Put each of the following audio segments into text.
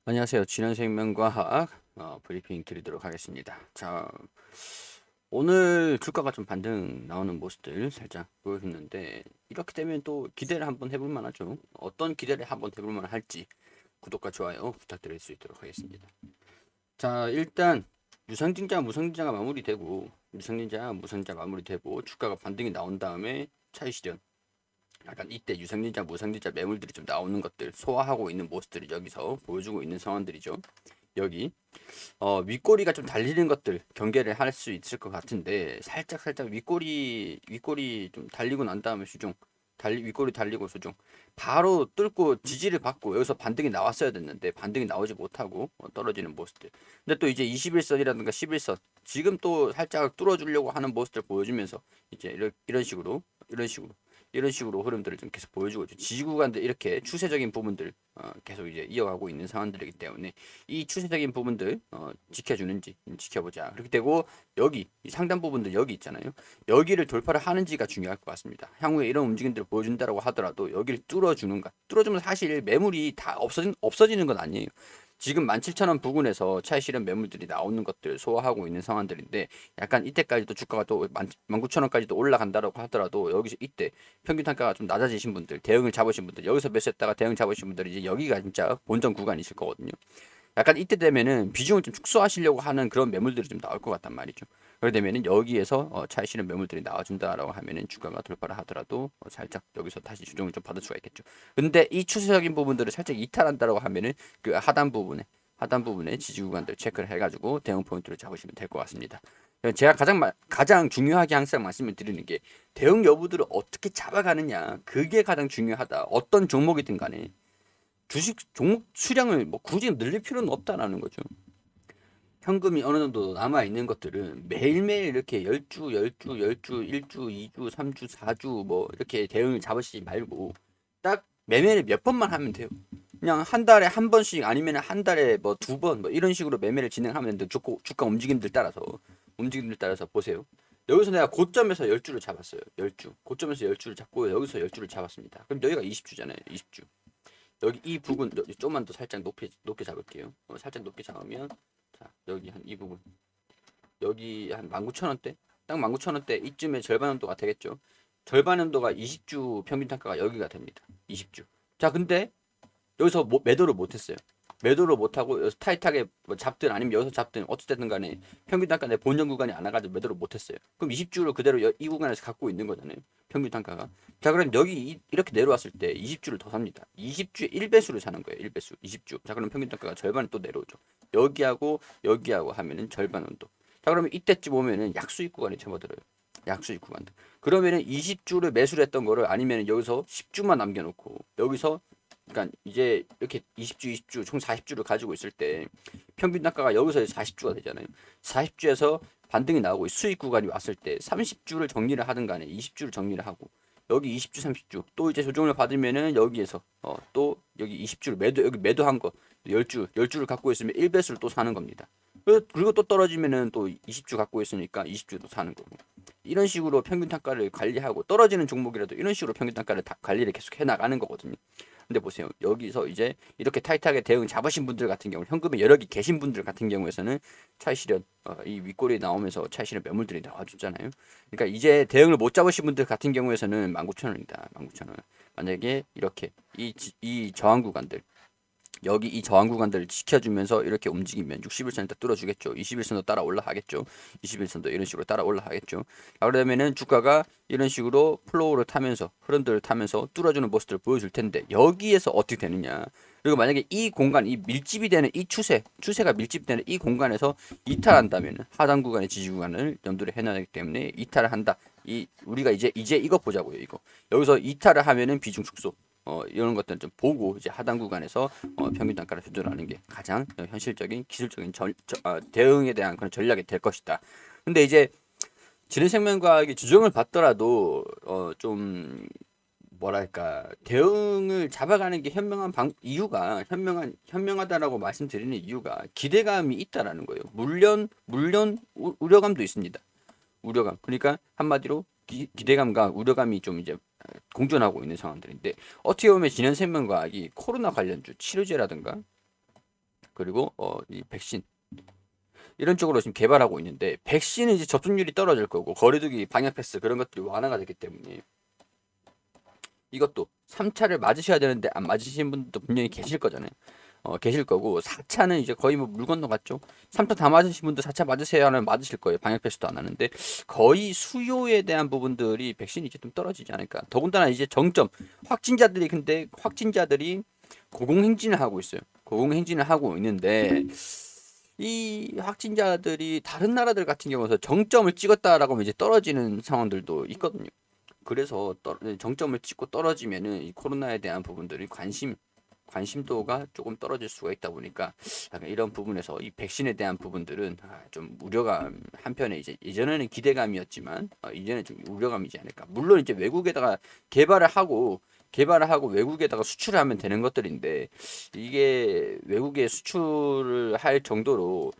안녕하세요. 진현생명과학 브리핑 드리도록 하겠습니다. 자, 오늘 주가가 좀 반등 나오는 모습들 살짝 보여줬는데 이렇게 되면 또 기대를 한번 해볼 만하죠. 어떤 기대를 한번 해볼 만할지 구독과 좋아요 부탁드릴 수 있도록 하겠습니다. 자, 일단 유상증자, 무상증자가 마무리되고 무상증자 마무리되고 주가가 반등이 나온 다음에 차익 실현 약간 이때 유상증자, 무상증자 매물들이 좀 나오는 것들 소화하고 있는 모습들이 여기서 보여주고 있는 상황들이죠. 여기 윗꼬리가 좀 달리는 것들 경계를 할 수 있을 것 같은데 살짝 윗꼬리 좀 달리고 난 다음에 수중 윗꼬리 달리고 수중 바로 뚫고 지지를 받고 여기서 반등이 나왔어야 됐는데 반등이 나오지 못하고 떨어지는 모습들. 근데 또 이제 21선이라든가 11선 지금 또 살짝 뚫어주려고 하는 모습들 보여주면서 이제 이런 식으로 흐름들을 좀 계속 보여주고 있죠. 지지구간들 이렇게 추세적인 부분들 계속 이제 이어가고 있는 상황들이기 때문에 이 추세적인 부분들 지켜주는지 지켜보자. 그렇게 되고 여기 이 상단 부분들 여기 있잖아요. 여기를 돌파를 하는지가 중요할 것 같습니다. 향후에 이런 움직임들을 보여준다라고 하더라도 여기를 뚫어주는가. 뚫어주면 사실 매물이 다 없어지는 건 아니에요. 지금 17,000원 부근에서 차익 실현 매물들이 나오는 것들 소화하고 있는 상황들인데 약간 이때까지도 주가가 또 19,000원까지도 올라간다라고 하더라도 여기서 이때 평균 단가가 좀 낮아지신 분들 대응을 잡으신 분들 여기서 매수했다가 대응 잡으신 분들이 이제 여기가 진짜 본전 구간이실 거거든요. 약간 이때 되면은 비중을 좀 축소하시려고 하는 그런 매물들이 좀 나올 것 같단 말이죠. 그렇게 되면은 여기에서 차익 실현 매물들이 나와준다라고 하면은 주가가 돌파를 하더라도 살짝 여기서 다시 조정을 좀 받을 수가 있겠죠. 근데 이 추세적인 부분들을 살짝 이탈한다라고 하면은 그 하단 부분에 지지 구간들 체크를 해가지고 대응 포인트를 잡으시면 될 것 같습니다. 제가 가장 중요하게 항상 말씀을 드리는 게 대응 여부들을 어떻게 잡아가느냐 그게 가장 중요하다. 어떤 종목이든 간에 주식 종목 수량을 뭐 굳이 늘릴 필요는 없다라는 거죠. 현금이 어느 정도 남아 있는 것들은 매일매일 이렇게 10주, 10주, 10주, 1주, 2주, 3주, 4주 뭐 이렇게 대응을 잡으시지 말고 딱 매매를 몇 번만 하면 돼요. 그냥 한 달에 한 번씩 아니면 한 달에 뭐 두 번 뭐 이런 식으로 매매를 진행하면 돼. 주가 움직임들 따라서 보세요. 여기서 내가 고점에서 10주를 잡았어요. 10주. 고점에서 10주를 잡고 여기서 10주를 잡았습니다. 그럼 여기가 20주잖아요. 20주. 여기 이 부분 좀만 더 살짝 높게 잡을게요. 살짝 높게 잡으면 자 여기 한 이 부분 여기 한 19,000원대 딱 19,000원대 이쯤에 절반 정도가 되겠죠. 절반 정도가 20주 평균 단가가 여기가 됩니다. 20주. 자 근데 여기서 매도를 못했어요. 매도를 못하고 여기서 타이트하게 뭐 잡든 아니면 여기서 잡든 어찌됐든 간에 평균 단가 내 본전 구간이 안 와가지고 매도를 못했어요. 그럼 20주를 그대로 이 구간에서 갖고 있는 거잖아요. 평균 단가가. 자 그럼 여기 이렇게 내려왔을 때 20주를 더 삽니다. 20주에 1배수를 사는 거예요. 1배수 20주. 자 그럼 평균 단가가 절반이 또 내려오죠. 여기하고 하면은 절반 정도. 자 그러면 이때쯤 오면은 약수익 구간이 접어들어요. 약수익 구간들. 그러면은 20주를 매수를 했던 거를 아니면 여기서 10주만 남겨놓고 여기서 그러니까 이제 이렇게 20주 총 40주를 가지고 있을 때 평균 단가가 여기서 40주가 되잖아요. 40주에서 반등이 나오고 수익 구간이 왔을 때 30주를 정리를 하든 간에 20주를 정리를 하고 여기 20주 30주 또 이제 조정을 받으면은 여기에서 또 여기 20주를 여기 매도한 거 10주를 갖고 있으면 1배수를 또 사는 겁니다. 그리고 또 떨어지면은 또 20주 갖고 있으니까 20주도 사는 거고. 이런 식으로 평균 단가를 관리하고 떨어지는 종목이라도 이런 식으로 평균 단가를 관리를 계속 해 나가는 거거든요. 근데 보세요. 여기서 이제 이렇게 타이트하게 대응 잡으신 분들 같은 경우, 현금에 여력이 계신 분들 같은 경우에서는 차익 실현, 이 윗골이 나오면서 차익 실현 매물들이 나와줬잖아요. 그러니까 이제 대응을 못 잡으신 분들 같은 경우에서는 19,000원입니다. 19,000원. 만약에 이렇게 이 저항 구간들, 여기 이 저항 구간들을 지켜주면서 이렇게 움직이면 61선을 뚫어주겠죠. 21선도 따라 올라가겠죠. 21선도 이런 식으로 따라 올라가겠죠. 그러면은 주가가 이런 식으로 플로우를 타면서 흐름들을 타면서 뚫어주는 모습들을 보여줄 텐데 여기에서 어떻게 되느냐. 그리고 만약에 이 공간, 이 밀집이 되는 이 추세가 밀집되는 이 공간에서 이탈한다면 하단 구간의 지지 구간을 염두를 해놔야 하기 때문에 이탈을 한다. 우리가 이제 이거 보자고요. 이거 여기서 이탈을 하면은 비중 축소. 이런 것들은 좀 보고 이제 하단 구간에서 평균 단가를 조절하는 게 가장 현실적인 기술적인 대응에 대한 그런 전략이 될 것이다. 근데 이제 지능생명과학이 주정을 받더라도 좀 뭐랄까 대응을 잡아가는 게 이유가 현명하다라고 말씀드리는 이유가 기대감이 있다라는 거예요. 물론 우려감도 있습니다. 우려감. 그러니까 한마디로 기대감과 우려감이 좀 이제 공존하고 있는 상황들인데 어떻게 보면 진현생명과학이 코로나 관련주 치료제라든가 그리고 이 백신 이런 쪽으로 지금 개발하고 있는데 백신은 이제 접종률이 떨어질 거고 거리두기 방역 패스 그런 것들이 완화가 되기 때문에 이것도 3차를 맞으셔야 되는데 안 맞으신 분도 분명히 계실 거잖아요. 계실 거고 4차는 이제 거의 뭐 물 건너갔죠. 3차 다 맞으신 분들 4차 맞으세요 하면 맞으실 거예요. 방역 패스도 안 하는데 거의 수요에 대한 부분들이 백신이 이제 좀 떨어지지 않을까. 더군다나 이제 정점 확진자들이 근데 확진자들이 고공행진을 하고 있어요. 고공행진을 하고 있는데 이 확진자들이 다른 나라들 같은 경우는 정점을 찍었다라고 하면 이제 떨어지는 상황들도 있거든요. 그래서 정점을 찍고 떨어지면은 이 코로나에 대한 부분들이 관심도가 조금 떨어질 수가 있다 보니까 약간 이런 부분에서 이 백신에 대한 부분들은 좀 우려감 한편에 이제 예전에는 기대감이었지만 이제는 좀 우려감이지 않을까. 물론 이제 외국에다가 개발을 하고 외국에다가 수출을 하면 되는 것들인데 이게 외국에 수출을 할 정도로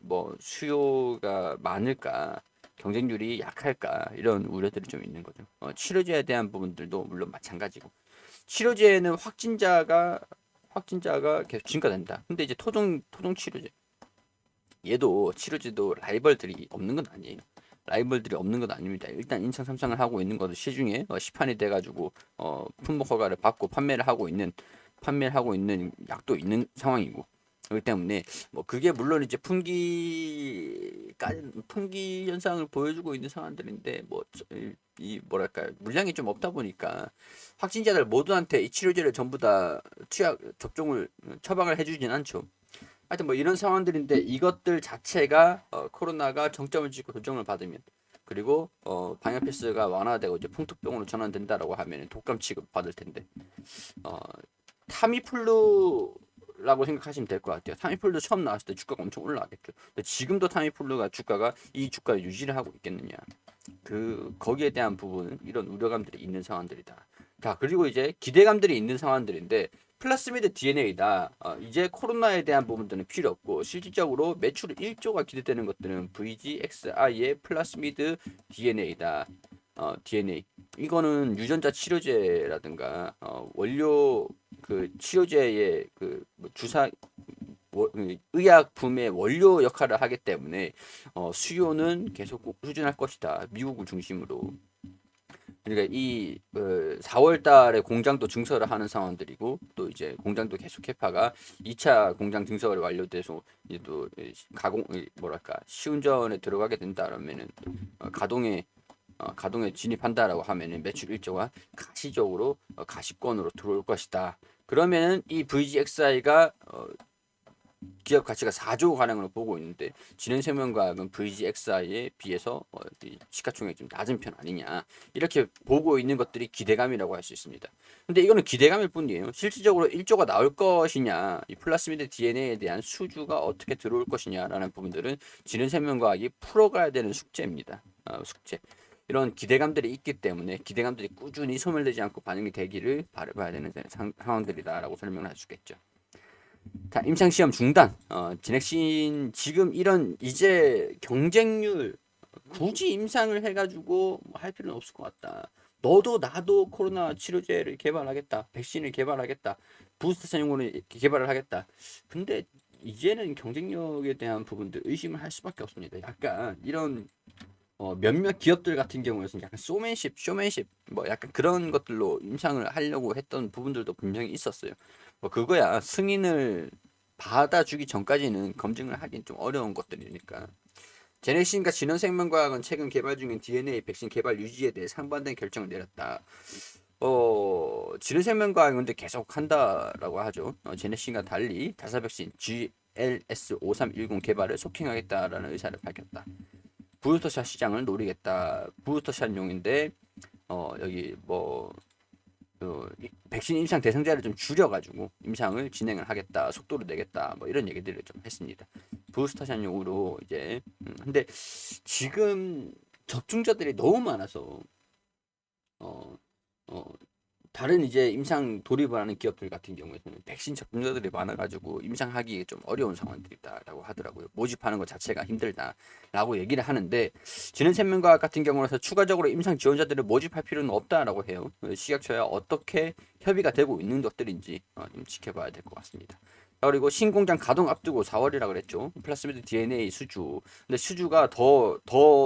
뭐 수요가 많을까 경쟁률이 약할까 이런 우려들이 좀 있는 거죠. 치료제에 대한 부분들도 물론 마찬가지고 치료제는 확진자가 계속 증가된다. 근데 이제 토종 치료제 얘도 치료제도 라이벌들이 없는 건 아니에요. 라이벌들이 없는 건 아닙니다. 일단 인상 삼상을 하고 있는 것도 시중에 시판이 돼가지고 품목 허가를 받고 판매를 하고 있는 약도 있는 상황이고 그렇기 때문에 뭐 그게 물론 이제 풍기 현상을 보여주고 있는 상황들인데 뭐 이 뭐랄까 물량이 좀 없다 보니까 확진자들 모두한테 이 치료제를 전부 다 투약 접종을 처방을 해주진 않죠. 하여튼 뭐 이런 상황들인데 이것들 자체가 코로나가 정점을 찍고 조정을 받으면 그리고 방역 패스가 완화되고 이제 풍토병으로 전환된다라고 하면 독감 취급 받을 텐데 어, 타미플루라고 생각하시면 될 것 같아요. 타미플루 처음 나왔을 때 주가가 엄청 올라갔겠죠. 근데 지금도 타미플루가 이 주가를 유지를 하고 있겠느냐? 거기에 대한 부분은 이런 우려감들이 있는 상황들이다. 자, 그리고 이제 기대감들이 있는 상황들인데 플라스미드 DNA다. 이제 코로나에 대한 부분들은 필요 없고 실질적으로 매출 1조가 기대되는 것들은 VGXI의 플라스미드 DNA다. DNA 이거는 유전자 치료제라든가 원료 그 치료제의 그뭐 주사 의약품의 원료 역할을 하기 때문에 수요는 계속 꾸준할 것이다. 미국을 중심으로. 그러니까 이 4월 달에 공장도 증설을 하는 상황들이고 또 이제 공장도 계속 캐파가 2차 공장 증설이 완료돼서 이제 또 뭐랄까 시운전에 들어가게 된다라면은 가동에 진입한다라고 하면은 매출 1조가 가시적으로 가시권으로 들어올 것이다. 그러면은 이 VGXI가 기업 가치가 4조 가량으로 보고 있는데 진hen생명과학은 VGXI에 비해서 시가총액이 좀 낮은 편 아니냐 이렇게 보고 있는 것들이 기대감이라고 할 수 있습니다. 근데 이거는 기대감일 뿐이에요. 실질적으로 1조가 나올 것이냐 이 플라스미드 DNA에 대한 수주가 어떻게 들어올 것이냐라는 부분들은 진hen생명과학이 풀어가야 되는 숙제입니다. 숙제. 이런 기대감들이 있기 때문에 기대감들이 꾸준히 소멸되지 않고 반영이 되기를 바라봐야 되는 상황들이다라고 설명을 할 수 있겠죠. 자, 임상시험 중단. 진핵신 지금 이런 이제 경쟁률 굳이 임상을 해가지고 뭐할 필요는 없을 것 같다. 너도 나도 코로나 치료제를 개발하겠다. 백신을 개발하겠다. 부스터 전용으로 개발을 하겠다. 근데 이제는 경쟁력에 대한 부분들 의심을 할 수밖에 없습니다. 약간 이런 몇몇 기업들 같은 경우에는 약간 쇼맨십 뭐 약간 그런 것들로 임상을 하려고 했던 부분들도 분명히 있었어요. 뭐 그거야 승인을 받아주기 전까지는 검증을 하긴 좀 어려운 것들이니까. 제네신과 진원생명과학은 최근 개발 중인 DNA 백신 개발 유지에 대해 상반된 결정을 내렸다. 진원생명과학은 근데 계속 한다라고 하죠. 제네신과 달리 다사 백신 GLS5310 개발을 속행하겠다라는 의사를 밝혔다. 부스터샷 시장을 노리겠다. 부스터샷용인데 여기 뭐 백신 임상 대상자를 좀 줄여가지고 임상을 진행을 하겠다, 속도를 내겠다, 뭐 이런 얘기들을 좀 했습니다. 부스터샷용으로 이제 근데 지금 접종자들이 너무 많아서 어, 어, 다른 이제 임상 돌입을 하는 기업들 같은 경우에는 백신 접종자들이 많아가지고 임상하기 좀 어려운 상황들이다라고 하더라고요. 모집하는 것 자체가 힘들다라고 얘기를 하는데 진hen생명과학 같은 경우는 추가적으로 임상 지원자들을 모집할 필요는 없다라고 해요. 식약처와 어떻게 협의가 되고 있는 것들인지 좀 지켜봐야 될 것 같습니다. 자, 그리고 신공장 가동 앞두고 4월이라 그랬죠. 플라스미드 DNA 수주. 근데 수주가 더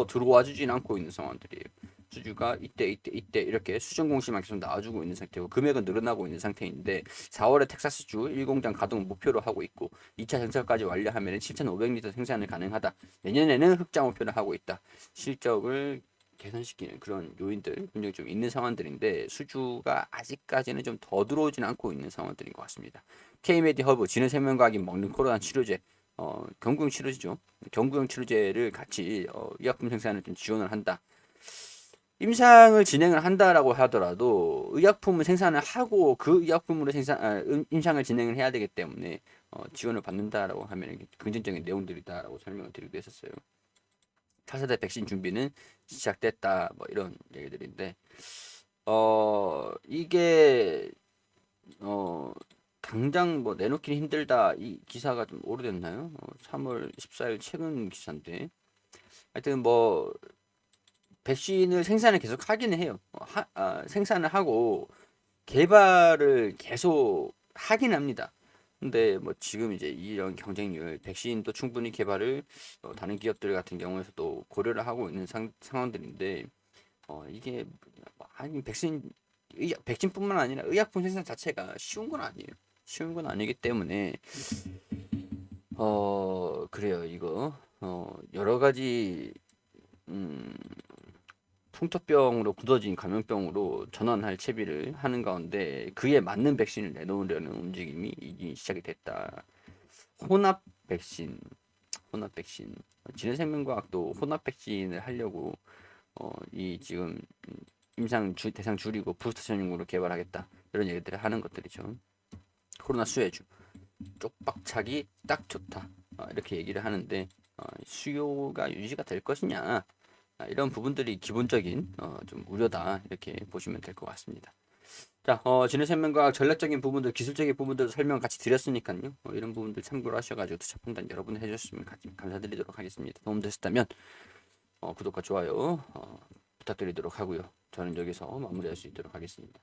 들어와 주진 않고 있는 상황들이에요. 수주가 이때 이렇게 수정 공시만 계속 나와주고 있는 상태고 금액은 늘어나고 있는 상태인데 4월에 텍사스주 1공장 가동 목표로 하고 있고 2차 정찰까지 완료하면 7,500리터 생산을 가능하다. 내년에는 흑자 목표를 하고 있다. 실적을 개선시키는 그런 요인들 굉장히 좀 있는 상황들인데 수주가 아직까지는 좀 더 들어오지는 않고 있는 상황들인 것 같습니다. K메디 허브 진해생명과학이 먹는 코로나 치료제 경구용 치료제죠. 경구용 치료제를 같이 의약품 생산을 좀 지원을 한다. 임상을 진행을 한다라고 하더라도 의약품을 생산을 하고 그 의약품으로 임상을 진행을 해야 되기 때문에 지원을 받는다라고 하면 긍정적인 내용들이다라고 설명을 드리기도 했었어요. 차세대 백신 준비는 시작됐다 뭐 이런 얘기들인데 이게 당장 뭐 내놓기는 힘들다 이 기사가 좀 오래됐나요? 3월 14일 최근 기사인데 하여튼 뭐 백신을 생산을 계속 하기는 해요. 생산을 하고 개발을 계속 하긴 합니다. 근데 뭐 지금 이제 이런 경쟁률, 백신도 충분히 개발을 다른 기업들 같은 경우에서도 고려를 하고 있는 상황들인데 이게 아니 백신뿐만 아니라 의약품 생산 자체가 쉬운 건 아니에요. 쉬운 건 아니기 때문에 그래요 이거 여러 가지 음, 풍토병으로 굳어진 감염병으로 전환할 채비를 하는 가운데 그에 맞는 백신을 내놓으려는 움직임이 이게 시작이 됐다. 혼합 백신, 혼합 백신. 진해생명과학도 혼합 백신을 하려고 이 지금 대상 줄이고 부스터 전용으로 개발하겠다 이런 얘기들을 하는 것들이죠. 코로나 수혜주 쪽박차기 딱 좋다 이렇게 얘기를 하는데 수요가 유지가 될 것이냐 이런 부분들이 기본적인 좀 우려다 이렇게 보시면 될 것 같습니다. 자, 진해생명과학 전략적인 부분들, 기술적인 부분들 설명 같이 드렸으니까요. 이런 부분들 참고로 하셔가지고 투자 판단 여러분이 해주셨으면 감사드리도록 하겠습니다. 도움되셨다면 구독과 좋아요 부탁드리도록 하고요. 저는 여기서 마무리할 수 있도록 하겠습니다.